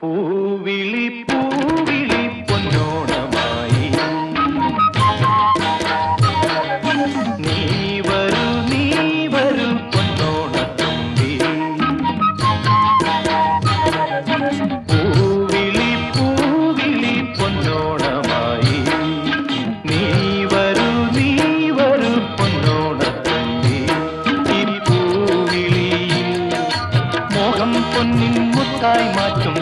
പൂവിളി പൂവിളി പൊന്നോണമായി നീ വരൂ പൊന്നോണത്തുമ്പി പൂവിളി പൂവിളി പൊന്നോണമായി നീ വരൂ പൊന്നോണത്തുമ്പി ഈ പൂവിളിയിൽ മോഹം പൊന്നിൻ മുത്തായി മാറ്റും